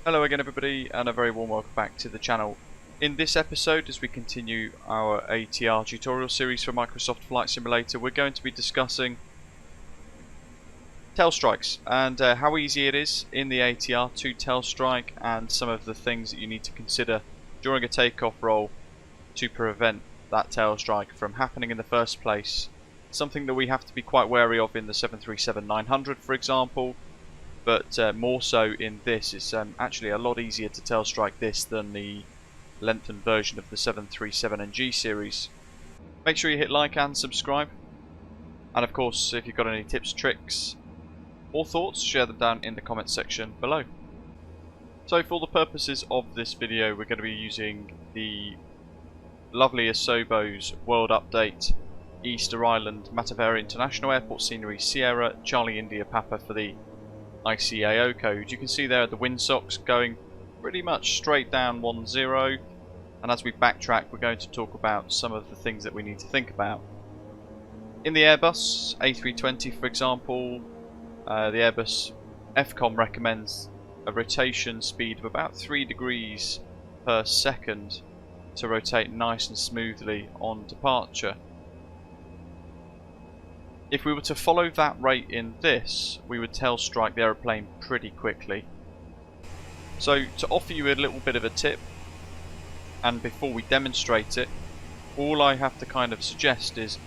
Hello again everybody, and a very warm welcome back to the channel. In this episode, as we continue our ATR tutorial series for Microsoft Flight Simulator, we're going to be discussing tailstrikes and how easy it is in the ATR to tailstrike, and some of the things that you need to consider during a takeoff roll to prevent that tailstrike from happening in the first place. Something that we have to be quite wary of in the 737-900, for example. But more so in this, it's actually a lot easier to tailstrike this than the lengthened version of the 737NG series. Make sure you hit like and subscribe, and of course if you've got any tips, tricks or thoughts, share them down in the comments section below. So for the purposes of this video, we're going to be using the lovely Asobo's World Update Easter Island Mataveri International Airport Scenery Sierra Charlie India Papa for the ICAO code. You can see there the windsocks going pretty much straight down 10, and as we backtrack we're going to talk about some of the things that we need to think about. In the Airbus A320, for example, the Airbus FCOM recommends a rotation speed of about 3 degrees per second to rotate nice and smoothly on departure. If we were to follow that rate in this, we would tailstrike the aeroplane pretty quickly. So to offer you a little bit of a tip, and before we demonstrate it, all I have to kind of suggest is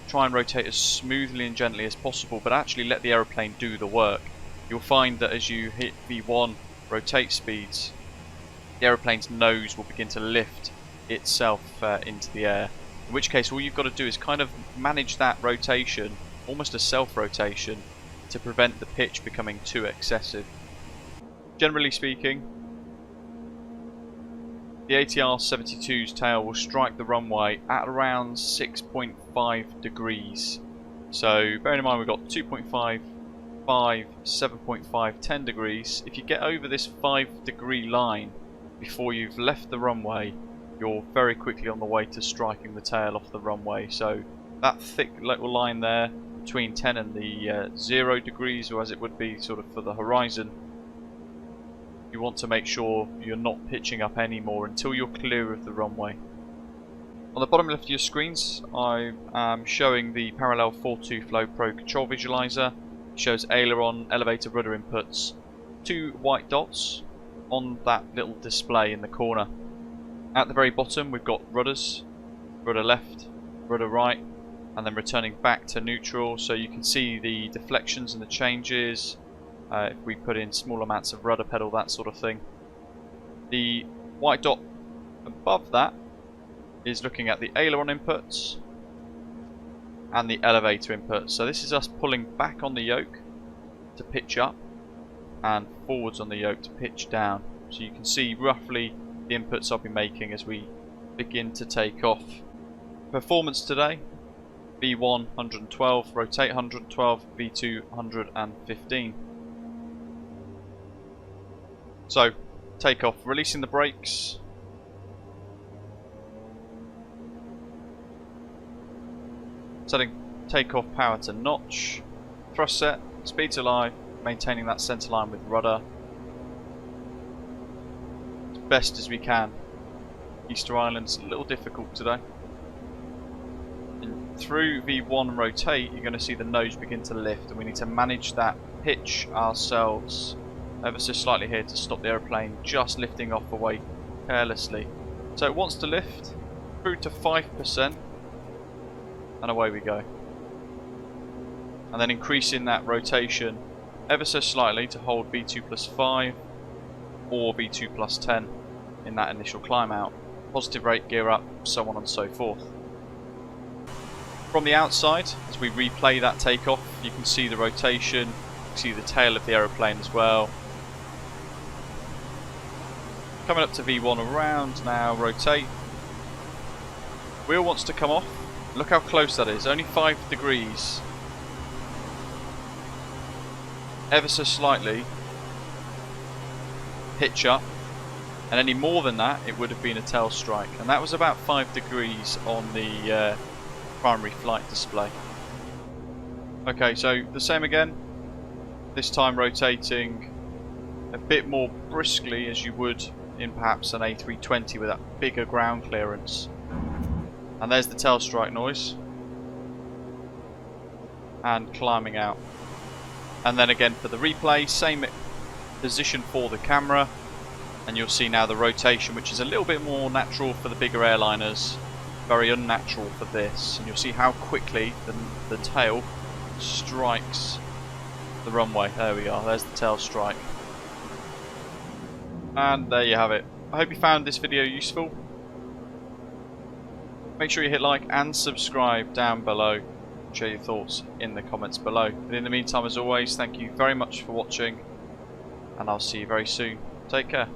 try and rotate as smoothly and gently as possible, but actually let the aeroplane do the work. You'll find that as you hit V1 rotate speeds, the aeroplane's nose will begin to lift itself into the air. In which case all you've got to do is kind of manage that rotation, almost a self-rotation, to prevent the pitch becoming too excessive. Generally speaking, the ATR72's tail will strike the runway at around 6.5 degrees. So bearing in mind we've got 2.5, 5, 7.5, 10 degrees. If you get over this 5 degree line before you've left the runway, you're very quickly on the way to striking the tail off the runway. So that thick little line there between 10 and the 0 degrees, or as it would be sort of for the horizon, you want to make sure you're not pitching up anymore until you're clear of the runway. On the bottom left of your screens, I am showing the Parallel 4.2 Flow Pro control visualizer. It shows aileron, elevator, rudder inputs, 2 white dots on that little display in the corner. At the very bottom we've got rudders, rudder left, rudder right, and then returning back to neutral, so you can see the deflections and the changes if we put in small amounts of rudder pedal, that sort of thing. The white dot above that is looking at the aileron inputs and the elevator inputs. So this is us pulling back on the yoke to pitch up and forwards on the yoke to pitch down. So you can see roughly the inputs I'll be making as we begin to take off. Performance today: V1 112, rotate 112, V2 115. So, takeoff, releasing the brakes. Setting takeoff power to notch. Thrust set, speed to live, maintaining that centre line with rudder as best as we can. Easter Island's a little difficult today. Through V1 rotate, you're going to see the nose begin to lift, and we need to manage that pitch ourselves ever so slightly here to stop the aeroplane just lifting off away carelessly. So it wants to lift through to 5%, and away we go. And then increasing that rotation ever so slightly to hold V2 plus 5 or V2 plus 10 in that initial climb out. Positive rate, gear up, so on and so forth. From the outside, as we replay that takeoff, you can see the rotation, you can see the tail of the aeroplane as well. Coming up to V1 around now, rotate. Wheel wants to come off. Look how close that is, only 5 degrees. Ever so slightly, pitch up, and any more than that it would have been a tail strike, and that was about 5 degrees on the primary flight display. Okay, so the same again, this time rotating a bit more briskly as you would in perhaps an A320 with that bigger ground clearance. And there's the tail strike noise. And climbing out. And then again for the replay, same position for the camera. And you'll see now the rotation, which is a little bit more natural for the bigger airliners, very unnatural for this. And you'll see how quickly the tail strikes the runway. There we are, there's the tail strike. And there you have it. I hope you found this video useful. Make sure you hit like and subscribe down below. Share your thoughts in the comments below. But in the meantime, as always, thank you very much for watching, and I'll see you very soon. Take care.